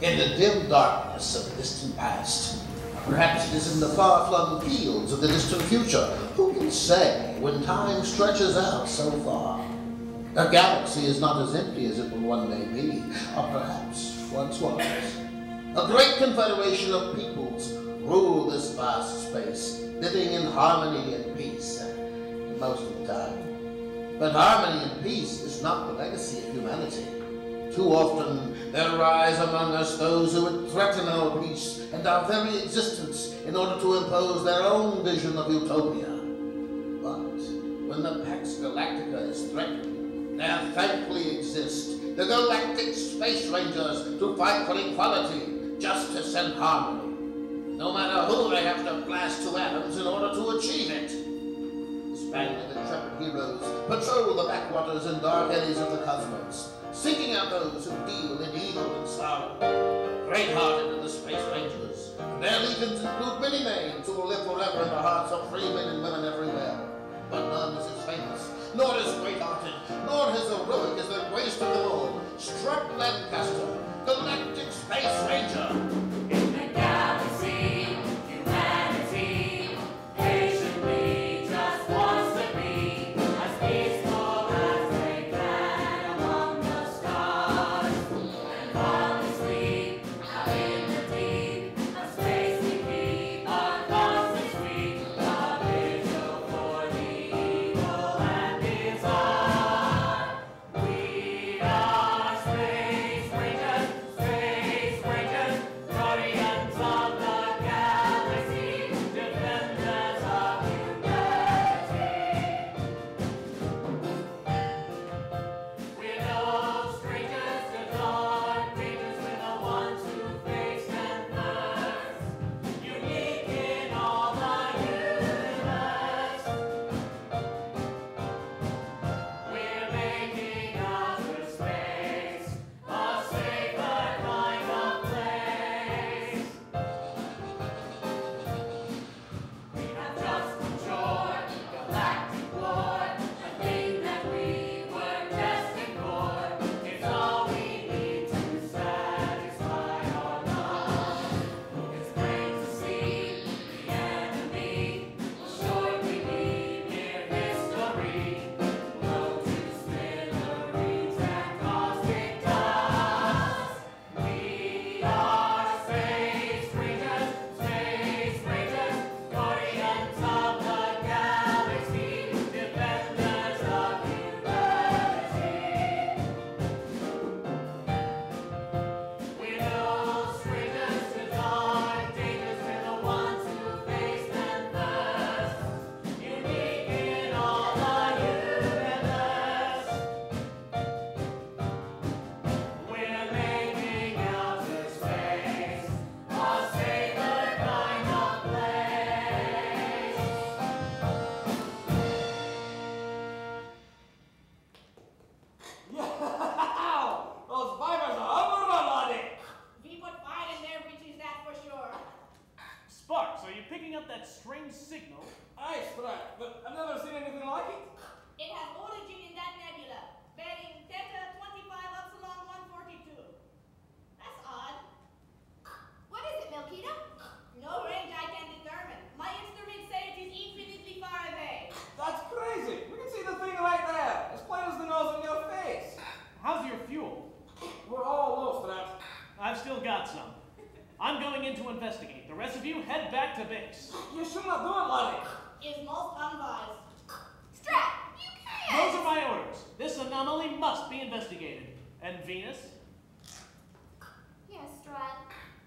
In the dim darkness of the distant past, perhaps it is in the far-flung fields of the distant future. Who can say when time stretches out so far? A galaxy is not as empty as one may be, or perhaps once was. A great confederation of peoples rule this vast space, living in harmony and peace, most of the time. But harmony and peace is not the legacy of humanity. Too often there rise among us those who would threaten our peace and our very existence in order to impose their own vision of utopia. But when the Pax Galactica is threatened, there thankfully exist the Galactic Space Rangers to fight for equality, justice, and harmony. No matter who they have to blast to atoms in order to achieve it. This band of intrepid heroes patrol the backwaters and dark eddies of the cosmos, seeking out those who deal in evil and sorrow. Great-hearted are the Space Rangers, and their legions include many names who will live forever in the hearts of free men and women everywhere. But none is as famous, nor as great-hearted, nor as heroic as the greatest of them all, Strut Lancaster, Galactic Space Ranger. In the galaxy, humanity patiently just wants to be as peaceful as they can among the stars. And while we sleep out in the deep of space, we keep our constant sweep, a vigil for the evil and bizarre. We are Space Rangers, guardians of the galaxy, defenders of humanity. We're no strangers to dark dangers, we're the ones who face them first, unique in all the universe. We're making outer space a safer kind of place. We have just enjoyed galactic war, a thing that we were destined for. It's all we need to satisfy our love. It's plain to see the enemy will shortly be near history, blown to smithereens and caustic dust. We are Space Rangers, guardians of the galaxy, defenders of humanity. We're no strangers to dark dangers, we're the ones who face them first, unique in all the universe. We're making outer space a safer kind of place. Yeah! Those Vipers are unbelievable! We put fire in their breeches, that's for sure. Sparks, are you picking up that strange signal? Aye, Strat, but I've never seen anything like it. It has origin in that nebula, bearing Theta 25 Upsilon 142. That's odd. What is it, Melkita? No range I can determine. My instruments say it is infinitely far away. That's crazy! We can see the thing right there, as plain as the nose on your face. How's your fuel? We're all low, Strat. I've still got some. I'm going in to investigate. The rest of you head back to base. You should not do it, laddie. Is most unwise. Strat, you can't! Those are my orders. This anomaly must be investigated. And Venus? Yes, Strat.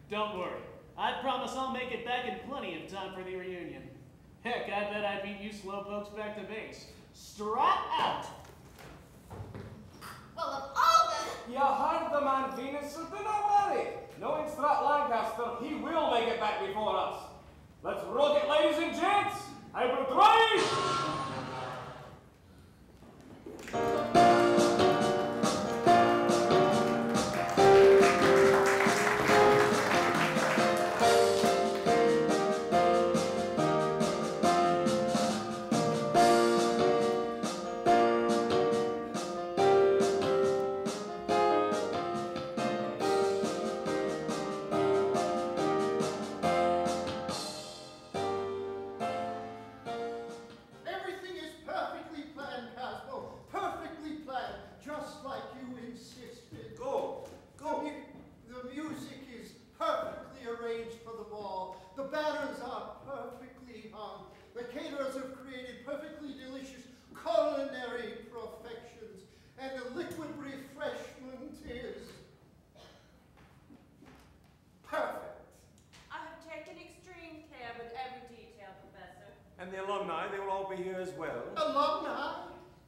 Don't worry. I promise I'll make it back in plenty of time for the reunion. Heck, I bet I beat you slowpokes back to base. Strap out! Well, of all the... You heard the man, Venus, so do not worry. Knowing Strat Lancaster, he will make it back before us. Let's rock it, ladies and gents! I will drive! liquid refreshment is perfect. I have taken extreme care with every detail, Professor. And the alumni, they will all be here as well. Alumni?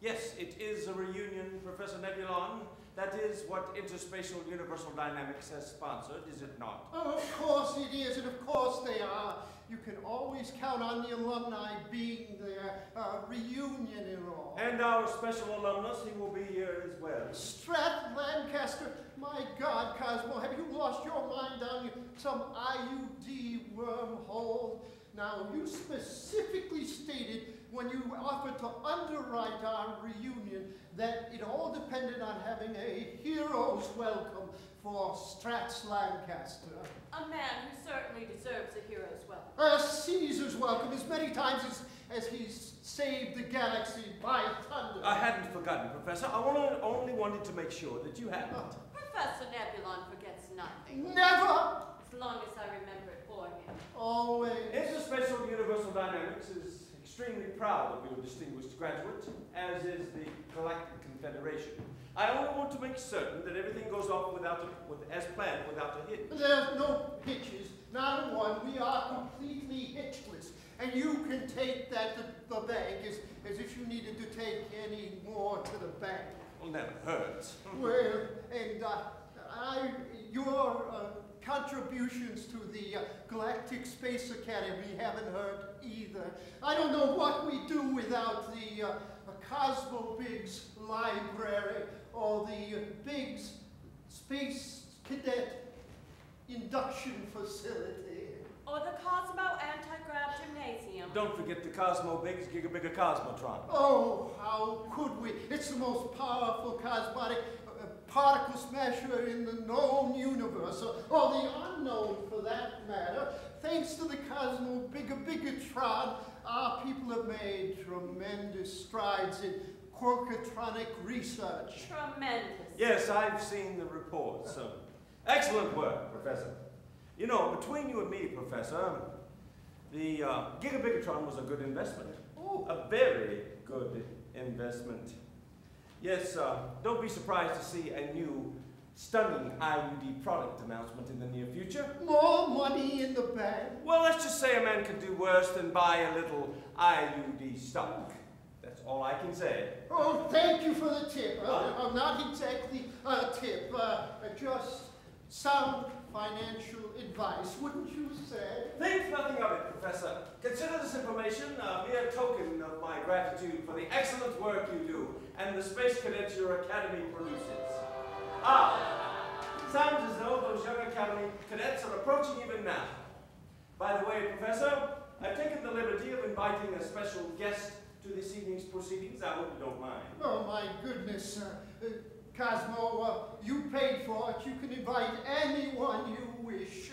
Yes, it is a reunion, Professor Nebulon. That is what Interspatial Universal Dynamics has sponsored, is it not? Oh, of course it is, and of course they are. You can always count on the alumni being there, reunion and all. And our special alumnus, he will be here as well. Strat Lancaster, my God, Cosmo, have you lost your mind down some IUD wormhole? Now, you specifically stated when you offered to underwrite our reunion that it all depended on having a hero's welcome for Strats Lancaster. A man who certainly deserves a hero's welcome. A Caesar's welcome as many times as he's saved the galaxy by thunder. I hadn't forgotten, Professor. I only wanted to make sure that you hadn't. Professor Nebulon forgets nothing. Never! As long as I remember it for him. Always. Interspatial Universal Dynamics is extremely proud of your distinguished graduate, as is the Galactic Confederation. I only want to make certain that everything goes off as planned without a hitch. There's no hitches, not one. We are completely hitchless. And you can take that to the bank as if you needed to take any more to the bank. Well, never hurts. Well, and your contributions to the Galactic Space Academy haven't hurt either. I don't know what we do without the Cosmo Biggs Library or the Biggs Space Cadet Induction Facility. Or the Cosmo Anti-Grav Gymnasium. Don't forget the Cosmo Biggs Gigabigger Cosmotron. Oh, how could we? It's the most powerful cosmotic particle smasher in the known universe, or the unknown for that matter. Thanks to the Cosmo Bigatron, our people have made tremendous strides in quirkatronic research. Tremendous. Yes, I've seen the reports. Excellent work, Professor. You know, between you and me, Professor, the Gigabigatron was a good investment. Oh. A very good investment. Yes, don't be surprised to see a new, stunning IUD product announcement in the near future. More money in the bank. Well, let's just say a man could do worse than buy a little IUD stock. That's all I can say. Oh, thank you for the tip. Not exactly a tip, just sound financial advice, wouldn't you say? Think nothing of it, Professor. Consider this information a mere token of my gratitude for the excellent work you do and the space cadets your academy produces. Sounds as though those young academy cadets are approaching even now. By the way, Professor, I've taken the liberty of inviting a special guest to this evening's proceedings. I hope you don't mind. Oh, my goodness. Cosmo, you paid for it. You can invite anyone you wish.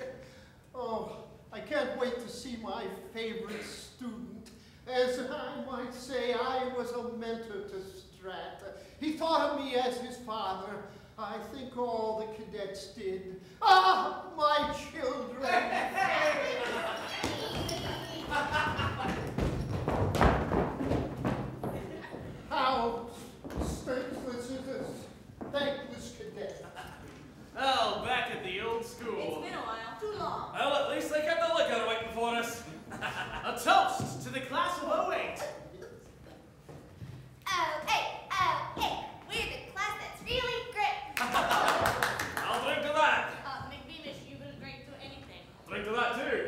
Oh, I can't wait to see my favorite student. As I might say, I was a mentor to Strat. He thought of me as his father. I think all the cadets did. Ah, my children! How thankless is this thankless cadet? Oh, back at the old school. It's been a while. Too long. Well, at least they kept the liquor waiting for us. A toast to the class of 08. We're the class that's really great. I'll drink to that. McVeemish, you gonna drink to anything? Drink to that too.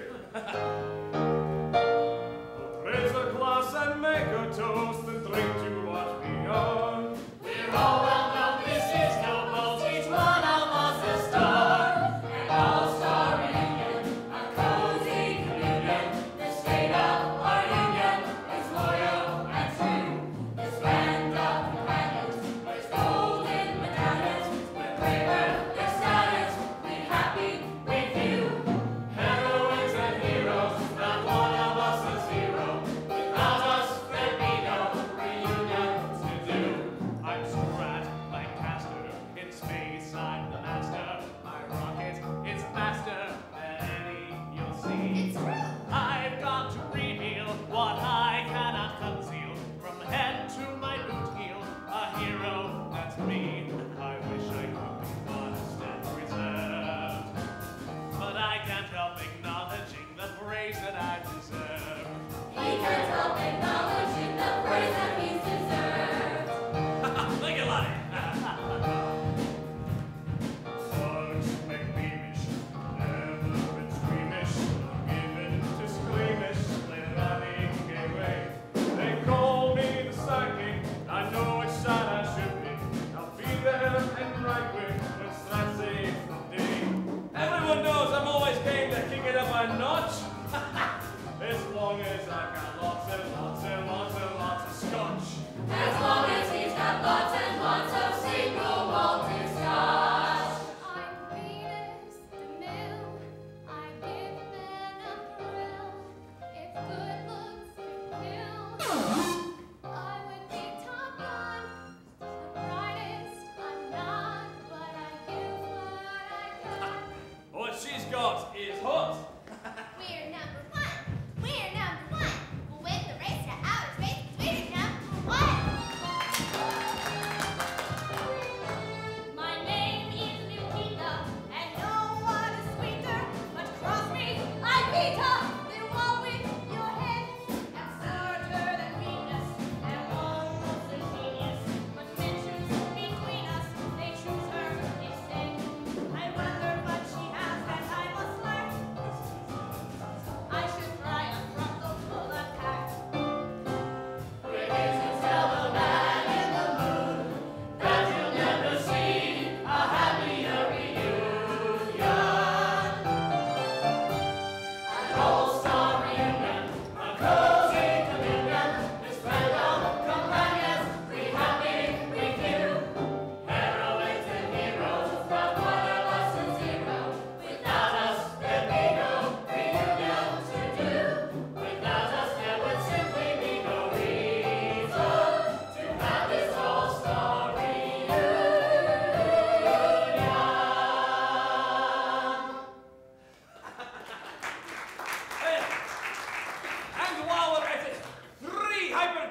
Raise a glass and make a toast and drink to what we are. We're all welcome. This is no boat. Each one of us a star. An all-star reunion, a cozy communion. The state of our union is loyal and true. The stand of companions, there's golden medallions. We're braver, there's silence. We're happy with you. Heroines and heroes, not one of us is hero. Without us, there'd be no reunion.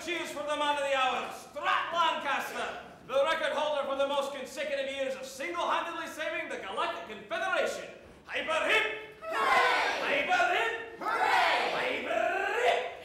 cheers for the man of the hour, Strat Lancaster, the record holder for the most consecutive years of single-handedly saving the Galactic Confederation. Hyper hip! Hooray! Hyper hip! Hooray! Hyper hip!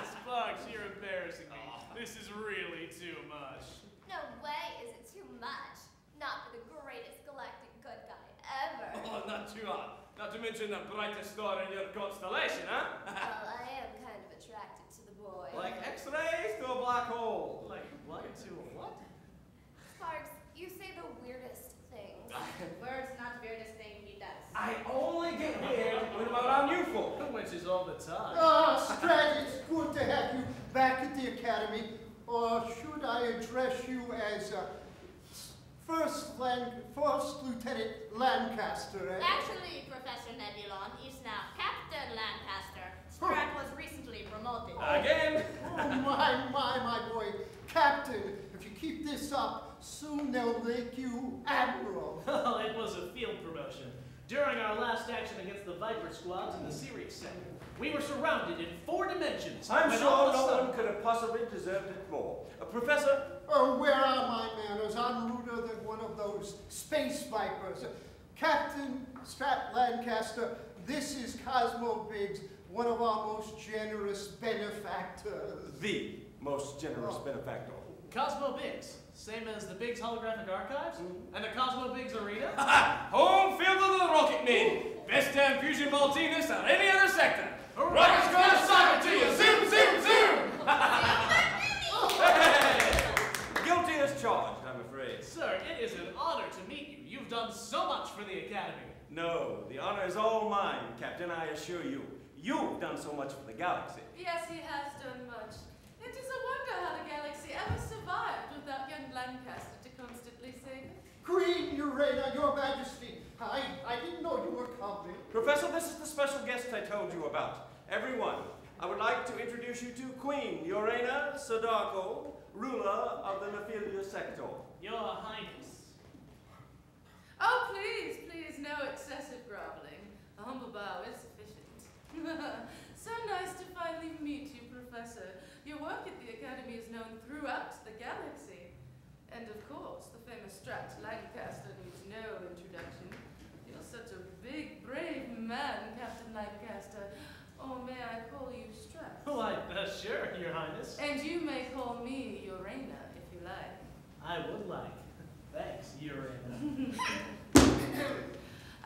Sparks, you're embarrassing me. This is really too much. No way is it too much. Not for the greatest galactic good guy ever. Oh, not too hard. Not to mention the brightest star in your constellation, huh? Well, I am kind of attracted to the boy. Like X-rays to a black hole. Like, what to a what? Sparks, you say the weirdest things. Word's not the weirdest thing he does. I only get weird when I'm around you folk. Which is all the time. Strat, it's good to have you back at the Academy. Or should I address you as First Lieutenant Lancaster? Actually, Professor Nebulon, he's now Captain Lancaster. Strat was recently promoted. Again? Oh, my boy. Captain, if you keep this up, soon they'll make you Admiral. Well, it was a field promotion. During our last action against the Viper squads in the Sirius sector, we were surrounded in 4 dimensions. I'm when sure all of a no sudden- one could have possibly deserved it more. Professor, Oh, where are my manners? I'm ruder than one of those space vipers. Captain Strat Lancaster, this is Cosmo Biggs, one of our most generous benefactors. the most generous benefactor. Cosmo Biggs, same as the Biggs Holographic Archives and the Cosmo Biggs Arena. Home field of the Rocket Men. Best damn fusion ball team this or any other sector. Rocket's gonna sock it to you. Zoom, zoom, zoom. Hey! Guilty as charged, I'm afraid. Sir, it is an honor to meet you. You've done so much for the Academy. No, the honor is all mine, Captain, I assure you. You've done so much for the galaxy. Yes, he has done much. It is a wonder how the galaxy ever survived without young Lancaster to constantly save it. Queen Urena, your majesty, I didn't know you were coming. Professor, this is the special guest I told you about. Everyone, I would like to introduce you to Queen Urena Sadako, ruler of the Nephilia sector. Your Highness. Oh, please, no excessive groveling. A humble bow is sufficient. So nice to finally meet you, Professor. Your work at the Academy is known throughout the galaxy. And of course, the famous Strat Lancaster needs no introduction. You're such a big, brave man, Captain Lancaster. Or may I call you Strat? Why, sure, Your Highness. And you may call me Urena, if you like. I would like. Thanks, Urena.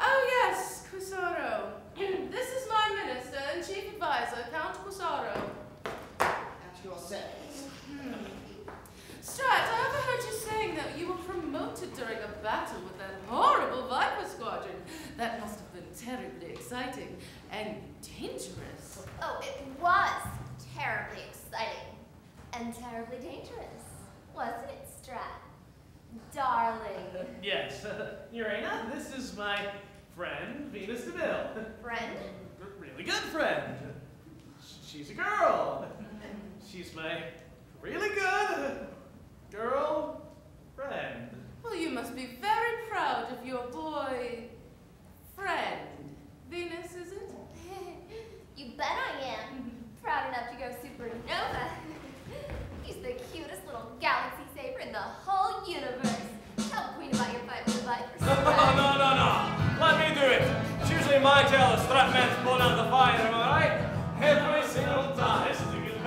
Oh yes, Cusaro. This is my minister and chief advisor, Count Cusaro. At your service. Strat, I overheard you saying that you were promoted during a battle with that horrible Viper squadron. That must have been terribly exciting and dangerous. Oh, it was terribly exciting and terribly dangerous. Wasn't it, Strat? Darling. Yes, Urena, this is my friend, Venus DeVille. Friend? Really good friend. She's a girl. She's my really good girl friend. Well, you must be very proud of your boy friend. Venus, is it? You bet I am. Proud enough to go supernova. He's the cutest little galaxy saver in the whole universe. Tell the queen about your fight with the Vipers. No. Let me do it. It's usually my tale the Strat man's blown out the fire, am I right? Every single time. This is a good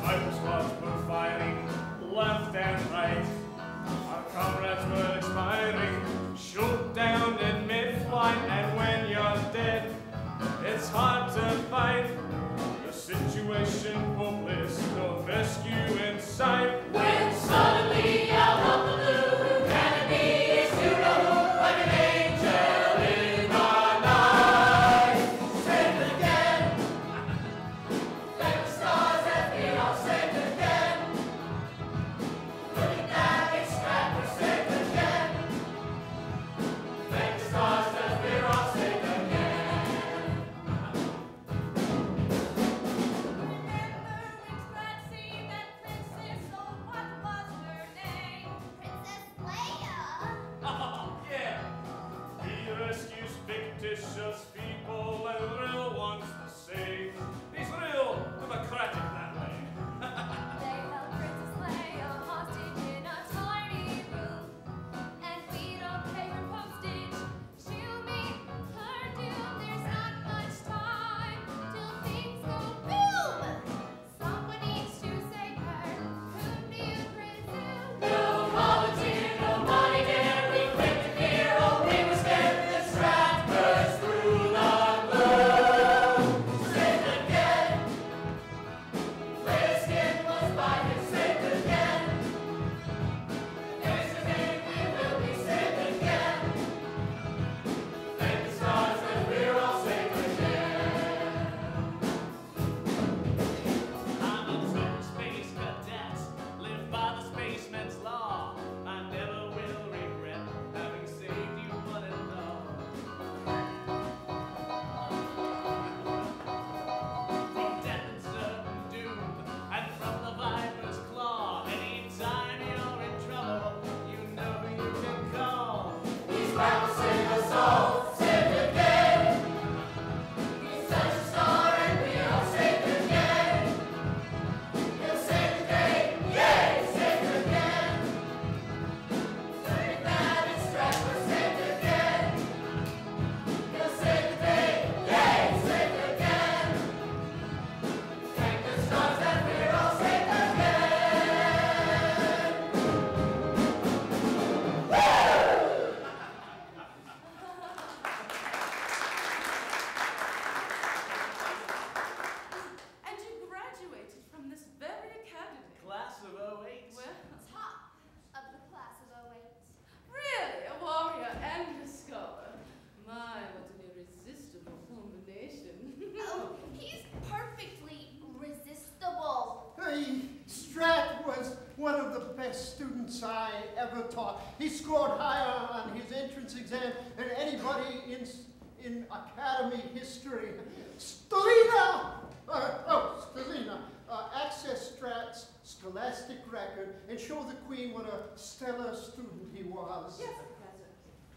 Viper squads were firing left and right. Our comrades were expiring. Shoot down in mid-flight, and when you're dead, it's hard to fight. The situation hopeless, no rescue in sight. When suddenly out of the blue, humanity is hero like an angel in the night. Saved again, like the stars that we are saved again. Looking back, it's Strat, we're saved again. Like the stars that we're all saved again. best students I ever taught. He scored higher on his entrance exam than anybody in academy history. Stelina! Stelina, access Strat's scholastic record and show the Queen what a stellar student he was. Yes, Professor.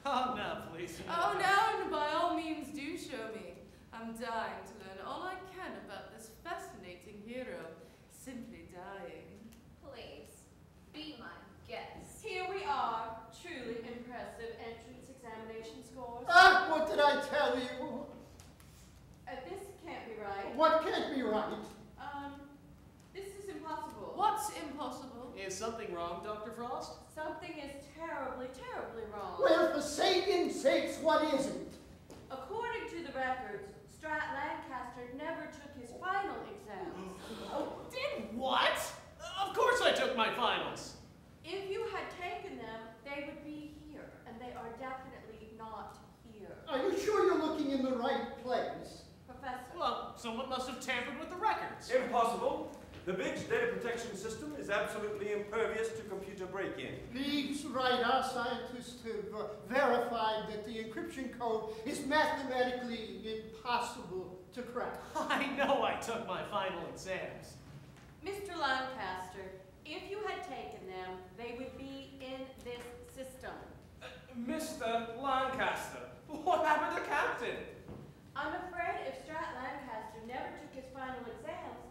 Oh, no, please. Oh, no, by all means do show me. I'm dying to learn all I can about this fascinating hero. Simply dying. Please, be my guest. Here we are. Truly impressive entrance examination scores. Ah, what did I tell you? This can't be right. What can't be right? This is impossible. What's impossible? Is something wrong, Dr. Frost? Something is terribly, terribly wrong. Well, for Satan's sakes, what is it? According to the records, Strat Lancaster never took his final exams. Did what? Of course I took my finals. If you had taken them, they would be here, and they are definitely not here. Are you sure you're looking in the right place? Professor. Well, someone must have tampered with the records. Impossible. The big's data protection system is absolutely impervious to computer break-in. He's right. Our scientists have verified that the encryption code is mathematically impossible to crack. I know I took my final exams. Mr. Lancaster, if you had taken them, they would be in this system. Mr. Lancaster, what happened to Captain? I'm afraid if Strat Lancaster never took his final exams,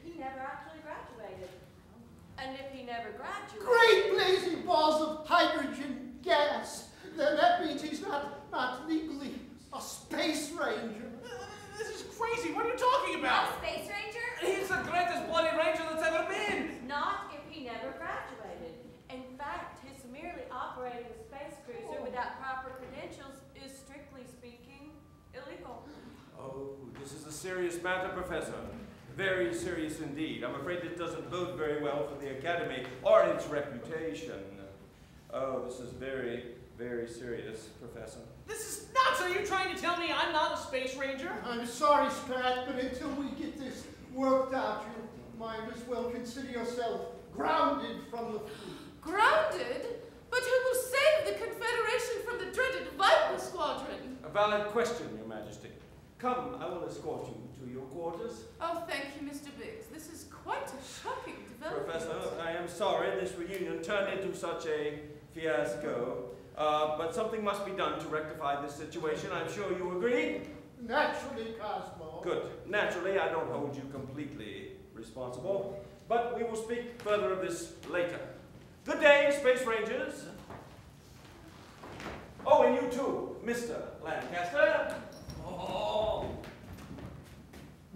he never actually graduated. And if he never graduated... Great blazing balls of hydrogen gas! Then that means he's not legally a space ranger. This is crazy. What are you talking about? A space ranger? He's the greatest bloody ranger that's ever been. Not if he never graduated. In fact, his merely operating a space cruiser without proper credentials is, strictly speaking, illegal. Oh, this is a serious matter, Professor. Very serious indeed. I'm afraid it doesn't bode very well for the Academy or its reputation. Oh, this is very, very serious, Professor. This is nuts. Are you trying to tell me I'm not a space ranger? I'm sorry, Strat, but until we get this worked out, you might as well consider yourself grounded from the fleet. Grounded? But who will save the Confederation from the dreaded Viper Squadron? A valid question, Your Majesty. Come, I will escort you to your quarters. Oh, thank you, Mr. Biggs. This is quite a shocking development. Professor, I am sorry this reunion turned into such a fiasco. But something must be done to rectify this situation. I'm sure you agree? Naturally, Cosmo. Good. Naturally, I don't hold you completely responsible. But we will speak further of this later. Good day, Space Rangers. Oh, and you too, Mr. Lancaster. Oh,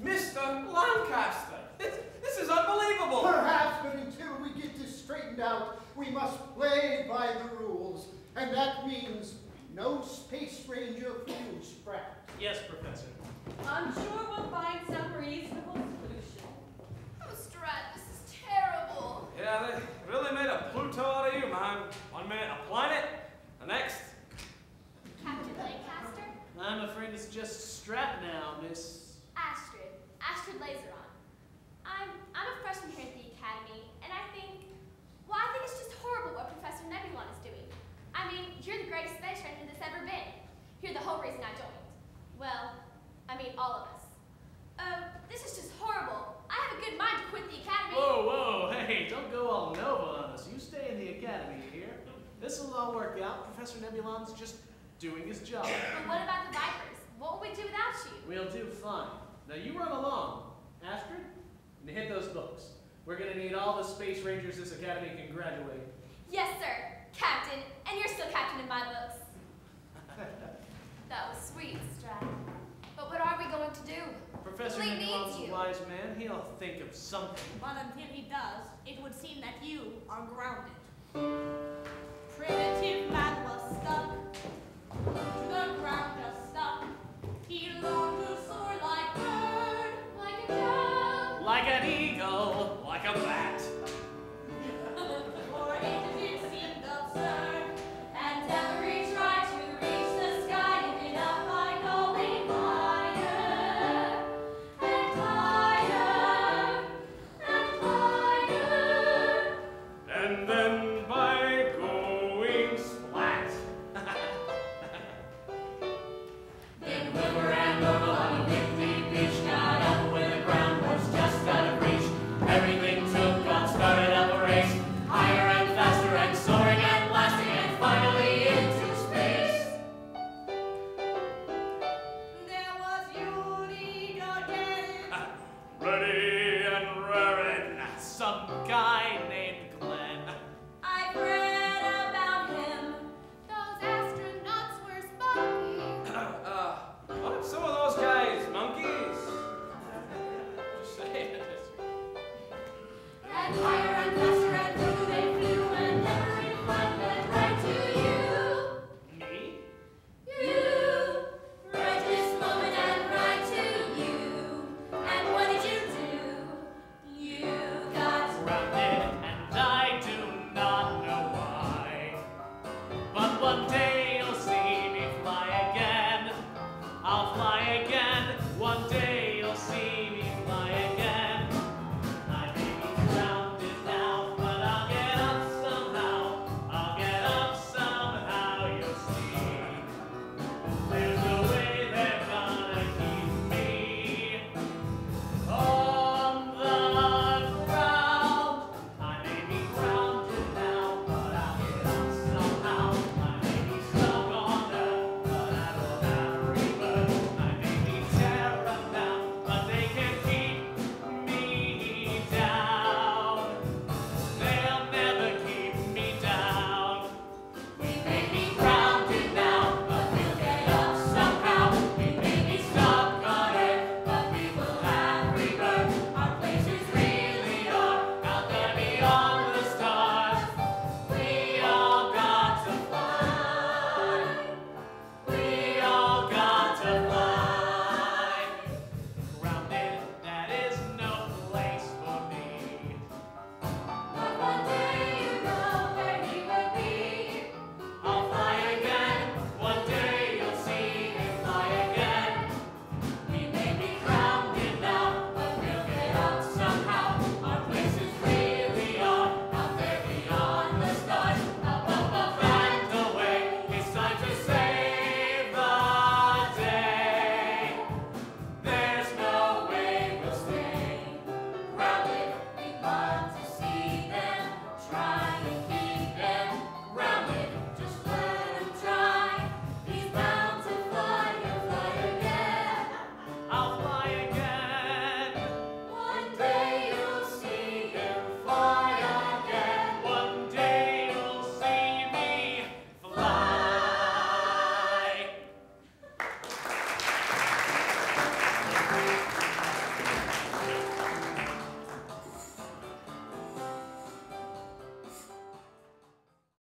Mr. Lancaster, this is unbelievable. Perhaps, but until we get this straightened out, we must play by the rules. And that means no Space Ranger for you, Sprat. Yes, Professor. I'm sure we'll find some reasonable solution. Oh, Strat, this is terrible. Yeah, they really made a Pluto out of you, man. 1 minute a planet, the next. Captain Lancaster? I'm afraid it's just Strat now, Miss... Astrid Laseron. I'm a freshman here at the Academy, and I think it's just horrible what Professor Nebulon is doing. I mean, you're the greatest space ranger that's ever been. You're the whole reason I joined. Well, I mean, all of us. This is just horrible. I have a good mind to quit the Academy. Whoa, hey, don't go all Nova on us. You stay in the Academy, you hear? This'll all work out. Professor Nebulon's just doing his job. But what about the Vipers? What will we do without you? We'll do fine. Now you run along. Astrid, and hit those books. We're gonna need all the Space Rangers this Academy can graduate. Yes, sir, Captain. And you're still captain in my books. That was sweet, Strat. But what are we going to do? Professor Fleet Nebulon's needs a you. wise man. He'll think of something. But until he does, it would seem that you are grounded. Primitive man was stuck to the ground, just stuck. He longed to soar like bird, Like a dove. Like an eagle, like a bat.